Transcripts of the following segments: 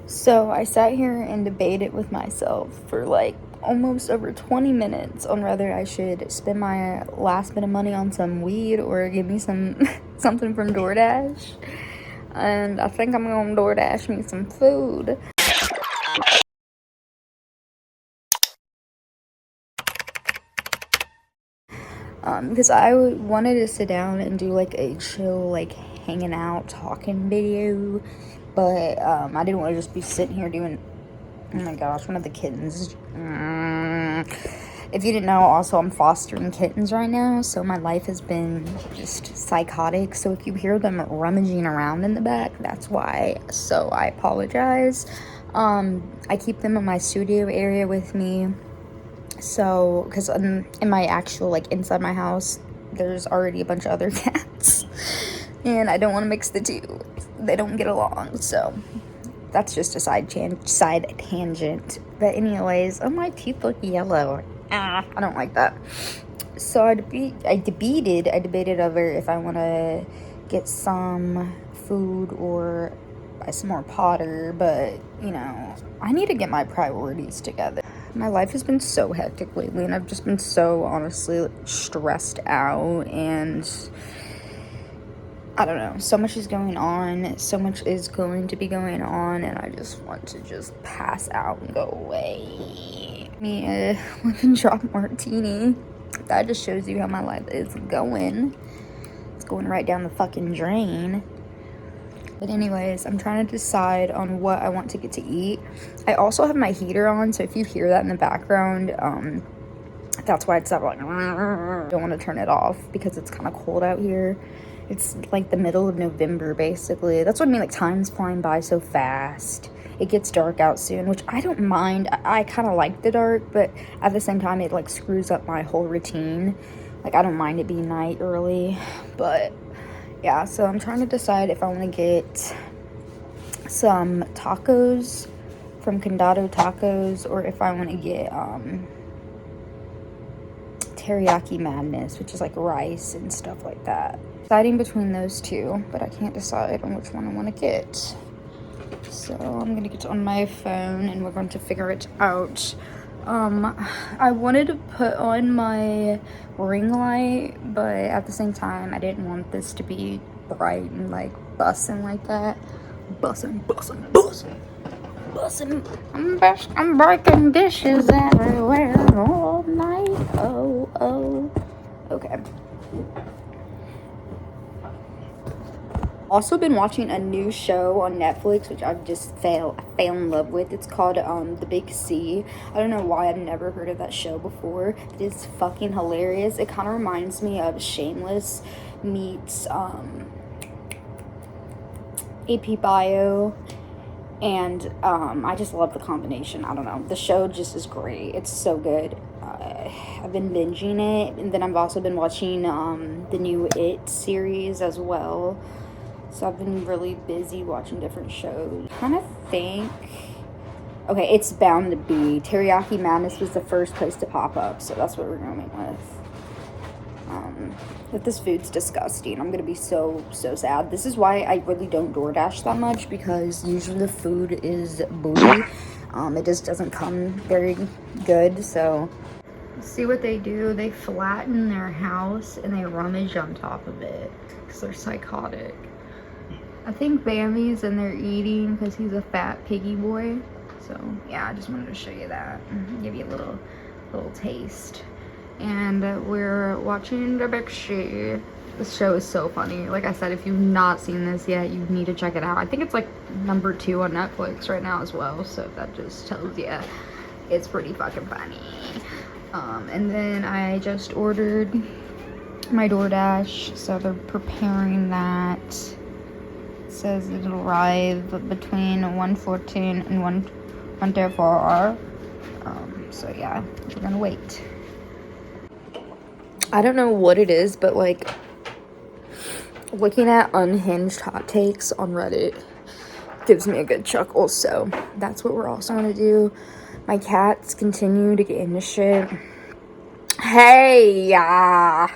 So I sat here and debated with myself for like almost over 20 minutes on whether I should spend my last bit of money on some weed or give me some something from DoorDash. And I think I'm gonna DoorDash me some food. Because I wanted to sit down and do like a chill, like hanging out, talking video, but I didn't want to just be sitting here doing. Oh my gosh, one of the kittens. If you didn't know, also I'm fostering kittens right now, so my life has been just psychotic. So if you hear them rummaging around in the back, that's why. So I apologize. I keep them in my studio area with me. So, because in my actual, like, inside my house, there's already a bunch of other cats. And I don't want to mix the two. They don't get along, so that's just a side tangent. But anyways, oh, my teeth look yellow. I don't like that. So I debated over if I want to get some food or buy some more Potter, but, you know, I need to get my priorities together. My life has been so hectic lately, and I've just been so, honestly, stressed out, and I don't know, so much is going on, so much is going to be going on, and I just want to just pass out and go away. Me a lemon drop martini. That just shows you how my life is going. It's going right down the fucking drain. But anyways, I'm trying to decide on what I want to get to eat. I also have my heater on, so if you hear that in the background, that's why it's like, I don't want to turn it off because it's kind of cold out here. It's like the middle of November, basically. That's what I mean, like, time's flying by so fast. It gets dark out soon, which I don't mind. I kind of like the dark, but at the same time, it, like, screws up my whole routine. Like, I don't mind it being night early, but yeah, so I'm trying to decide if I want to get some tacos from Condado Tacos or if I want to get teriyaki madness, which is like rice and stuff like that. Deciding between those two, but I can't decide on which one I want to get. So I'm going to get on my phone and we're going to figure it out. I wanted to put on my ring light, but at the same time, I didn't want this to be bright and like bussin' like that. Bussin'. I'm breaking dishes everywhere all night. Oh. Okay. Also been watching a new show on Netflix, which I've just fell in love with. It's called The Big C. I don't know why I've never heard of that show before. It is fucking hilarious. It kind of reminds me of Shameless meets AP Bio, and I just love the combination. I don't know. The show just is great. It's so good. I've been binging it, and then I've also been watching the new It series as well. So I've been really busy watching different shows. I kind of think, okay, it's bound to be. Teriyaki Madness was the first place to pop up, so that's what we're going with. If this food's disgusting, I'm going to be so sad. This is why I really don't DoorDash that much, because usually the food is booty. It just doesn't come very good, so. See what they do? They flatten their house and they rummage on top of it because they're psychotic. I think Bambi's in there eating because he's a fat piggy boy. So yeah, I just wanted to show you that and give you a little taste. And we're watching The Big C. This show is so funny. Like I said, if you've not seen this yet, you need to check it out. I think it's like number 2 on Netflix right now as well. So that just tells you it's pretty fucking funny. And then I just ordered my DoorDash, so they're preparing that. It says it'll arrive between 1:14 and 1:04. So yeah, we're gonna wait. I don't know what it is, but like looking at unhinged hot takes on Reddit gives me a good chuckle, so that's what we're also gonna do. My cats continue to get into shit. Hey, 1,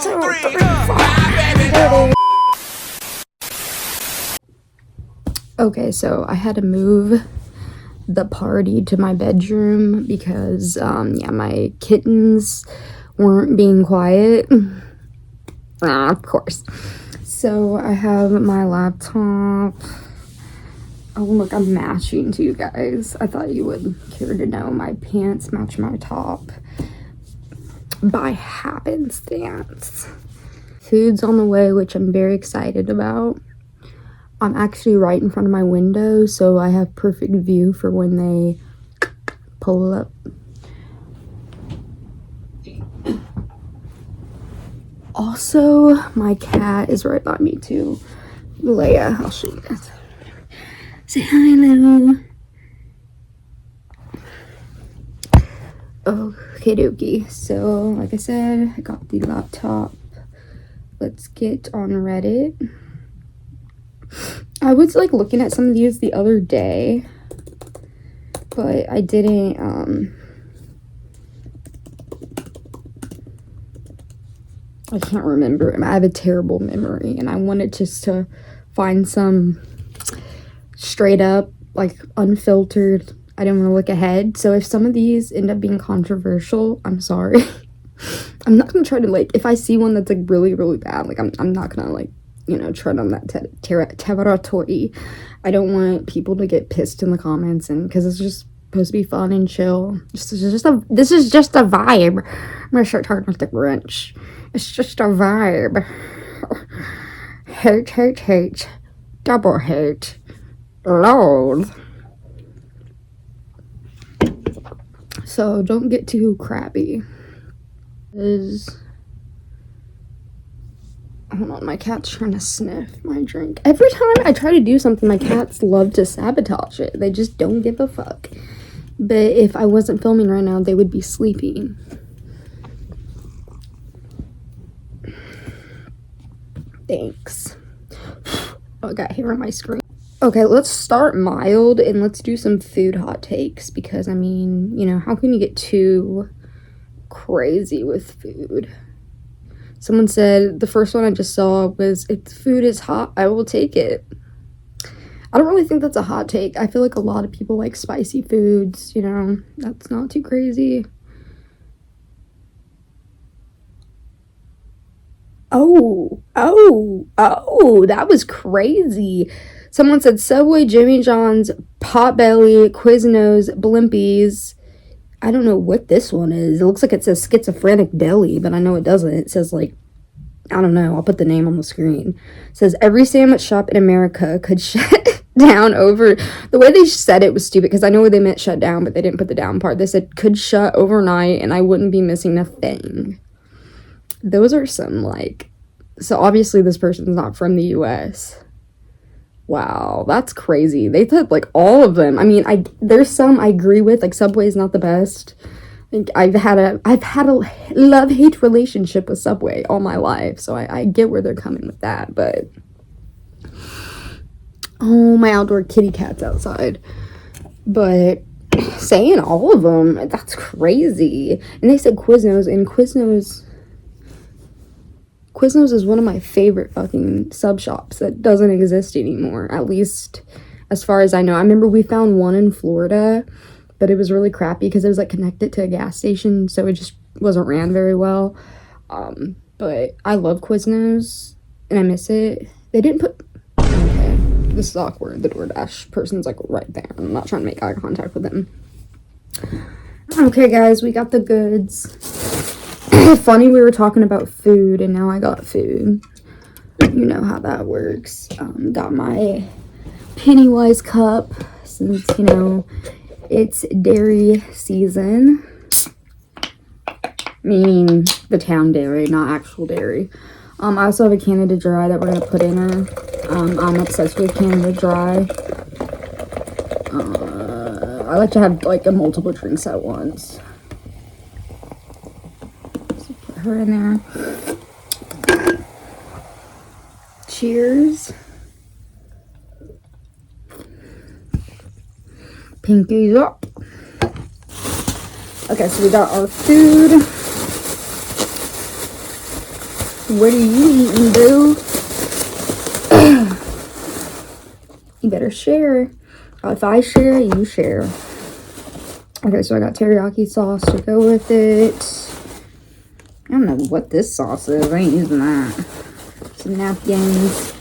2, 3, 4. Okay, so I had to move the party to my bedroom because, yeah, my kittens weren't being quiet. Of course. So I have my laptop. Oh, look, I'm matching to you guys. I thought you would care to know my pants match my top by happenstance. Food's on the way, which I'm very excited about. I'm actually right in front of my window, so I have perfect view for when they pull up. Also, my cat is right by me too. Leia, I'll show you guys. Say hi, Lou. Okay, dokie. So, like I said, I got the laptop. Let's get on Reddit. I was like looking at some of these the other day, but I didn't, I can't remember. I have a terrible memory, and I wanted just to find some straight up, like, unfiltered. I didn't want to look ahead. So if some of these end up being controversial, I'm sorry. I'm not gonna try to, like, if I see one that's like really, really bad, like, I'm not gonna, like, you know, tread on that territory. I don't want people to get pissed in the comments, and because it's just supposed to be fun and chill. This is just a vibe. I'm gonna start talking like the Grinch. It's just a vibe. Hate, double hate, loathe. So don't get too crabby. Hold on, my cat's trying to sniff my drink. Every time I try to do something, my cats love to sabotage it. They just don't give a fuck. But if I wasn't filming right now, they would be sleeping. Thanks. Oh, I got hair on my screen. Okay, let's start mild and let's do some food hot takes because, I mean, you know, how can you get too crazy with food? Someone said the first one I just saw was, if the food is hot, I will take it. I don't really think that's a hot take. I feel like a lot of people like spicy foods, you know, that's not too crazy. Oh, that was crazy. Someone said Subway, Jimmy John's, Potbelly, Quiznos, Blimpies. I don't know what this one is. It looks like it says Schizophrenic Deli, but I know it doesn't. It says, like, I don't know. I'll put the name on the screen. It says every sandwich shop in America could shut down over... The way they said it was stupid because I know they meant shut down, but they didn't put the down part. They said could shut overnight and I wouldn't be missing a thing. Those are some, like... So obviously this person's not from the US. Wow, that's crazy. They said, like, all of them. I mean, there's some I agree with, like, Subway is not the best. Like, I've had a love-hate relationship with Subway all my life, so I get where they're coming with that, but... Oh, my outdoor kitty cat's outside. But saying all of them, that's crazy. And they said Quiznos, and Quiznos is one of my favorite fucking sub shops that doesn't exist anymore, at least as far as I know. I remember we found one in Florida, but it was really crappy because it was, like, connected to a gas station, so it just wasn't ran very well. But I love Quiznos, and I miss it. They didn't put... Okay, this is awkward. The DoorDash person's, like, right there. I'm not trying to make eye contact with them. Okay, guys, we got the goods. Funny, we were talking about food and now I got food. You know how that works. Got my Pennywise cup since, you know, it's dairy season. Meaning the town dairy, not actual dairy. I also have a Canada Dry that we're going to put in her. I'm obsessed with Canada Dry. I like to have, like, a multiple drinks at once. Her in there. Cheers. Pinkies up. Okay, so we got our food. What are you eating, boo? You better share. If I share, you share. Okay, so I got teriyaki sauce to go with it. I don't know what this sauce is. I ain't using that. Some napkins.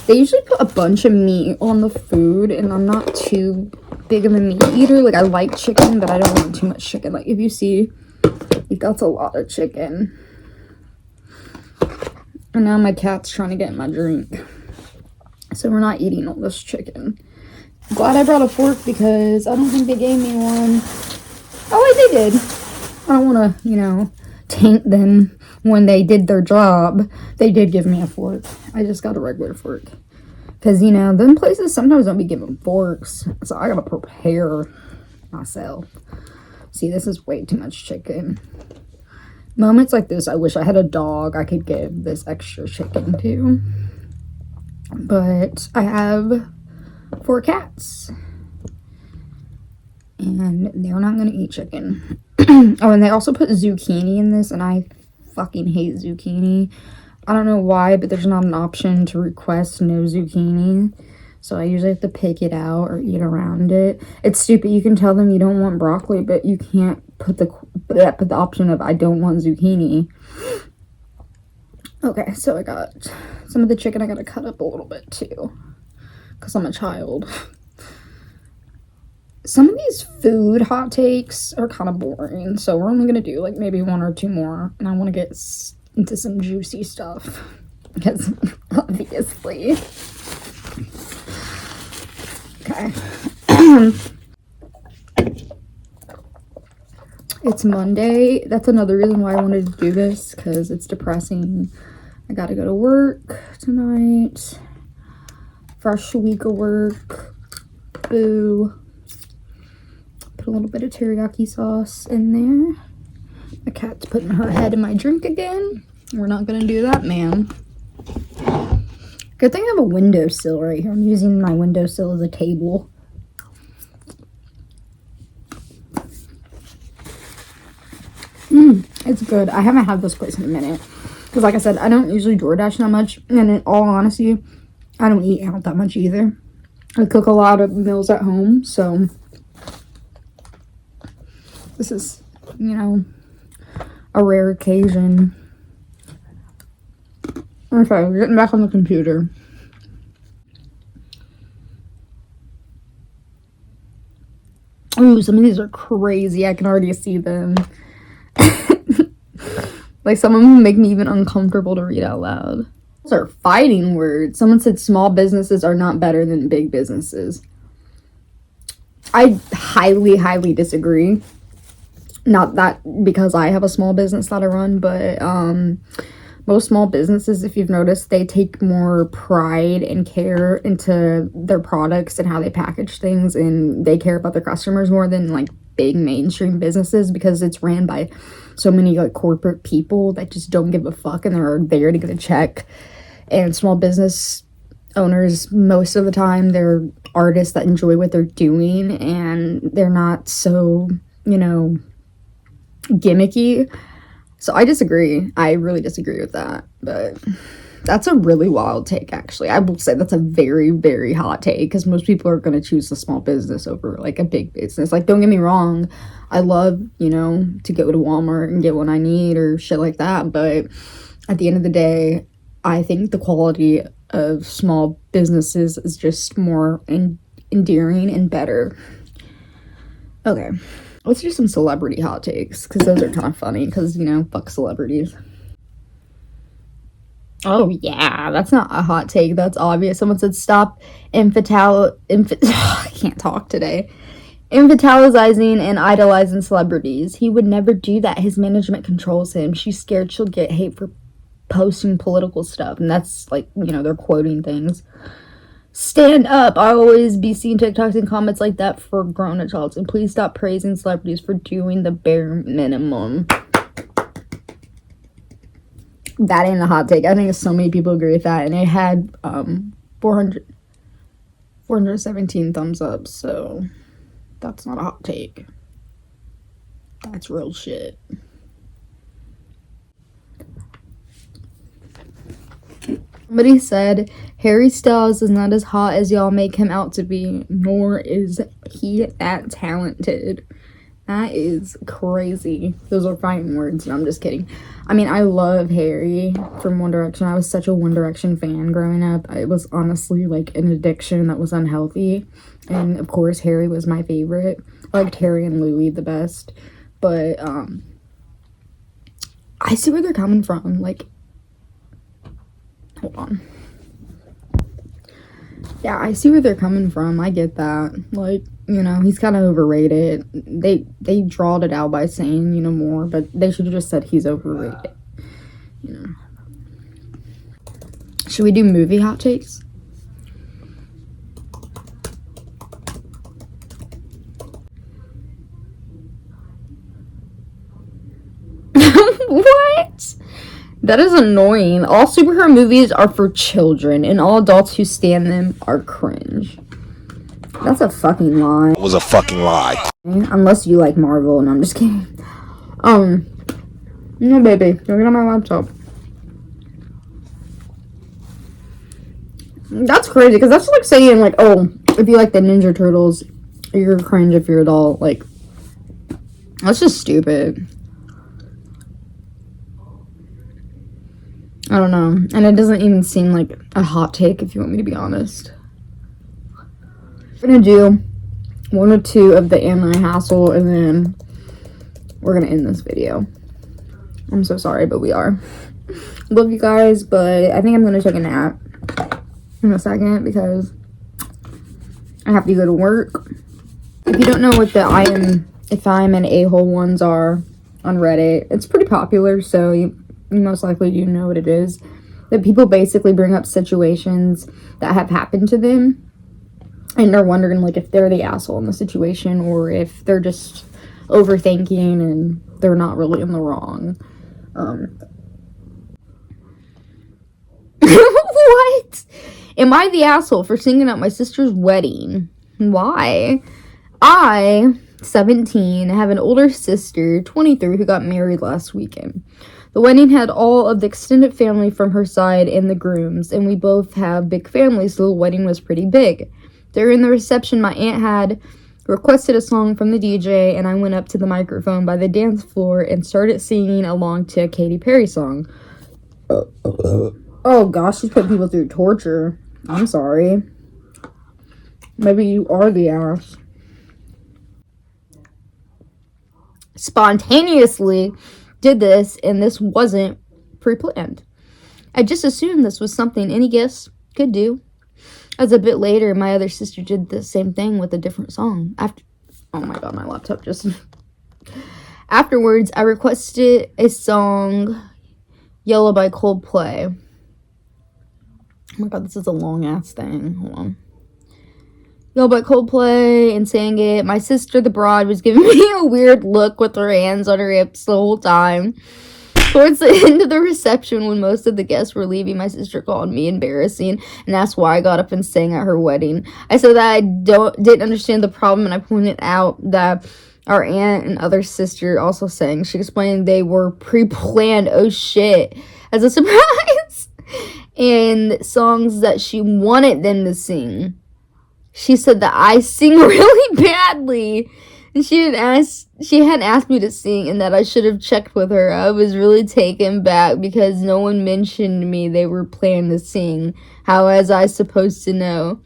They usually put a bunch of meat on the food, and I'm not too big of a meat eater. Like, I like chicken, but I don't want too much chicken. Like, if you see, that's a lot of chicken. And now my cat's trying to get in my drink. So we're not eating all this chicken. I'm glad I brought a fork because I don't think they gave me one. Oh, wait, they did. I don't want to, you know, taint them when they did their job. They did give me a fork. I just got a regular fork. Because, you know, them places sometimes don't be giving forks. So I gotta prepare myself. See, this is way too much chicken. Moments like this, I wish I had a dog I could give this extra chicken to. But I have 4 cats. And they're not going to eat chicken. Oh, and they also put zucchini in this, and I fucking hate zucchini. I don't know why, but there's not an option to request no zucchini. So I usually have to pick it out or eat around it. It's stupid. You can tell them you don't want broccoli, but you can't put the option of I don't want zucchini. Okay, so I got some of the chicken. I got to cut up a little bit too, because I'm a child. Some of these food hot takes are kind of boring, so we're only going to do like maybe 1 or 2 more, and I want to get into some juicy stuff, because obviously. Okay. It's Monday. That's another reason why I wanted to do this, because it's depressing. I gotta go to work tonight. Fresh week of work. Boo. Put a little bit of teriyaki sauce in there. My cat's putting her head in my drink again. We're not gonna do that, man. Good thing I have a windowsill right here. I'm using my windowsill as a table. It's good. I haven't had this place in a minute. Because like I said, I don't usually DoorDash that much. And in all honesty, I don't eat out that much either. I cook a lot of meals at home. So this is, you know, a rare occasion. Okay, we're getting back on the computer. Ooh, some of these are crazy. I can already see them. Like, some of them make me even uncomfortable to read out loud. Those are fighting words. Someone said small businesses are not better than big businesses. I highly, highly disagree. Not that because I have a small business that I run, but most small businesses, if you've noticed, they take more pride and care into their products and how they package things, and they care about their customers more than like big mainstream businesses, because it's ran by so many like corporate people that just don't give a fuck and they're there to get a check. And small business owners, most of the time, they're artists that enjoy what they're doing, and they're not so, you know, gimmicky. So I disagree. I really disagree with that. But that's a really wild take, actually. I will say that's a very, very hot take, because most people are going to choose a small business over like a big business. Like, don't get me wrong, I love, you know, to go to Walmart and get what I need or shit like that. But at the end of the day, I think the quality of small businesses is just more endearing and better. Okay. Let's do some celebrity hot takes, because those are kind of funny, because, you know, fuck celebrities. Oh, yeah, that's not a hot take. That's obvious. Someone said stop I can't talk today. Infantilizing and idolizing celebrities. He would never do that. His management controls him. She's scared she'll get hate for posting political stuff. And that's, like, you know, they're quoting things. Stand up. I always be seeing TikToks and comments like that for grown adults. And please stop praising celebrities for doing the bare minimum. That ain't a hot take. I think so many people agree with that. And it had 417 thumbs up. So that's not a hot take. That's real shit. Somebody said, Harry Styles is not as hot as y'all make him out to be, nor is he that talented. That is crazy. Those are fighting words. No, I'm just kidding. I mean, I love Harry from One Direction. I was such a One Direction fan growing up. It was honestly like an addiction that was unhealthy. And of course, Harry was my favorite. I liked Harry and Louis the best. But I see where they're coming from. Like, hold on. Yeah, I see where they're coming from. I get that. Like, you know, he's kind of overrated. They drawed it out by saying, you know, more, but they should have just said he's overrated. You know. Should we do movie hot takes? What? That is annoying. All superhero movies are for children, and all adults who stand them are cringe. That's a fucking lie. It was a fucking lie. Unless you like Marvel, and I'm just kidding. No, baby, don't get on my laptop. That's crazy, because that's like saying, like, oh, if you like the Ninja Turtles, you're cringe if you're adult. Like, that's just stupid. I don't know. And it doesn't even seem like a hot take, if you want me to be honest. We're gonna do one or two of the anti-hassle, and then we're gonna end this video. I'm so sorry, but we are. Love you guys, but I think I'm gonna take a nap in a second because I have to go to work. If you don't know what the if I'm an a-hole ones are on Reddit, it's pretty popular, so you most likely do know what it is. That people basically bring up situations that have happened to them, and they're wondering, like, if they're the asshole in the situation or if they're just overthinking and they're not really in the wrong. What? Am I the asshole for singing at my sister's wedding? Why? I, 17, have an older sister, 23, who got married last weekend. The wedding had all of the extended family from her side and the grooms, and we both have big families, so the wedding was pretty big. During the reception, my aunt had requested a song from the DJ, and I went up to the microphone by the dance floor and started singing along to a Katy Perry song. Oh gosh, she's putting people through torture. I'm sorry. Maybe you are the ass. Spontaneously did this, and this wasn't pre-planned. I just assumed this was something any guest could do. As a bit later, my other sister did the same thing with a different song. Oh my god, my laptop just... Afterwards, I requested a song, Yellow by Coldplay. Oh my god, this is a long-ass thing. Hold on. Yellow by Coldplay, and sang it. My sister, the bride, was giving me a weird look with her hands on her hips the whole time. Towards the end of the reception, when most of the guests were leaving, my sister called me embarrassing and asked why I got up and sang at her wedding. I said that I didn't understand the problem, and I pointed out that our aunt and other sister also sang. She explained they were pre-planned, oh shit, as a surprise, and songs that she wanted them to sing. She said that I sing really badly, and she had asked me to sing, and that I should have checked with her. I was really taken back because no one mentioned me they were planning to sing. How was I supposed to know?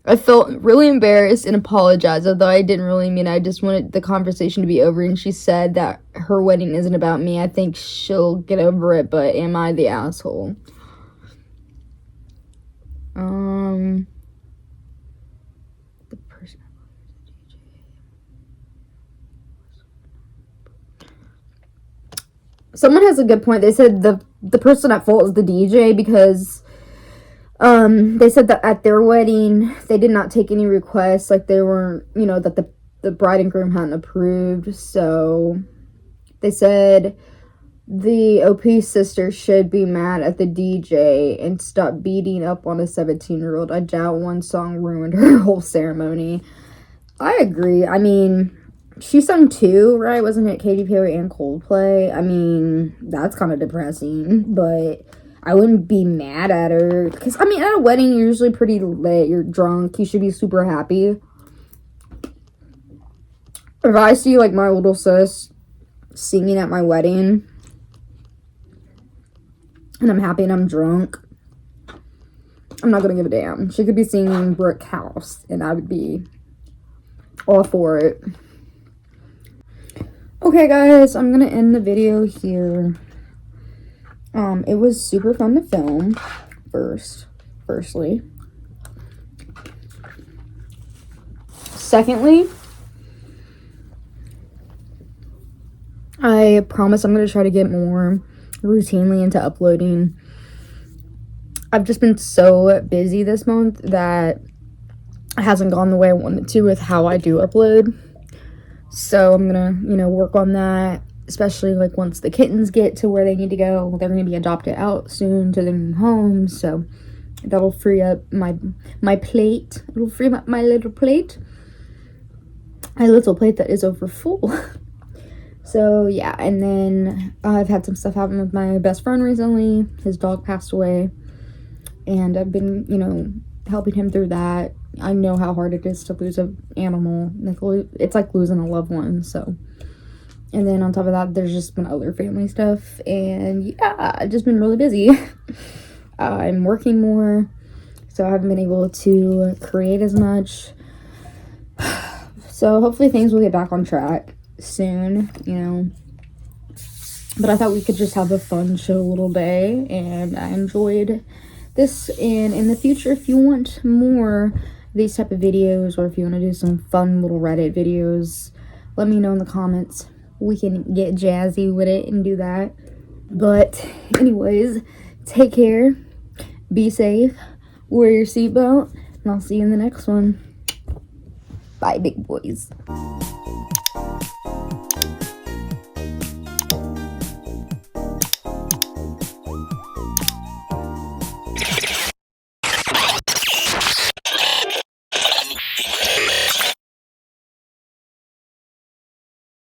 I felt really embarrassed and apologized, although I didn't really mean I just wanted the conversation to be over, and she said that her wedding isn't about me. I think she'll get over it, but am I the asshole? Someone has a good point. They said the person at fault is the DJ because they said that at their wedding they did not take any requests, like they weren't, you know, that the bride and groom hadn't approved. So they said the OP sister should be mad at the DJ and stop beating up on a 17-year-old. I doubt one song ruined her whole ceremony. I agree. I mean, she sung two, right? Wasn't it Katy Perry and Coldplay? I mean, that's kind of depressing. But I wouldn't be mad at her. Because, I mean, at a wedding, you're usually pretty lit. You're drunk. You should be super happy. If I see, like, my little sis singing at my wedding, and I'm happy and I'm drunk, I'm not gonna give a damn. She could be singing Brick House, and I would be all for it. Okay, guys, I'm gonna end the video here. It was super fun to film, firstly. Secondly, I promise I'm gonna try to get more routinely into uploading. I've just been so busy this month that it hasn't gone the way I wanted to with how I do upload. So I'm gonna, work on that, especially like once the kittens get to where they need to go. They're gonna be adopted out soon to their new homes, so that'll free up my plate. It'll free up my little plate. My little plate that is over full. So yeah, and then I've had some stuff happen with my best friend recently. His dog passed away, and I've been, helping him through that. I know how hard it is to lose an animal. It's like losing a loved one, so. And then on top of that, there's just been other family stuff, and yeah, I've just been really busy. I'm working more, so I haven't been able to create as much. So hopefully things will get back on track soon, But I thought we could just have a fun, chill little day, and I enjoyed this. And in the future, if you want more of these type of videos, or if you want to do some fun little Reddit videos, let me know in the comments. We can get jazzy with it and do that. But anyways, take care, be safe, wear your seatbelt, and I'll see you in the next one. Bye, big boys.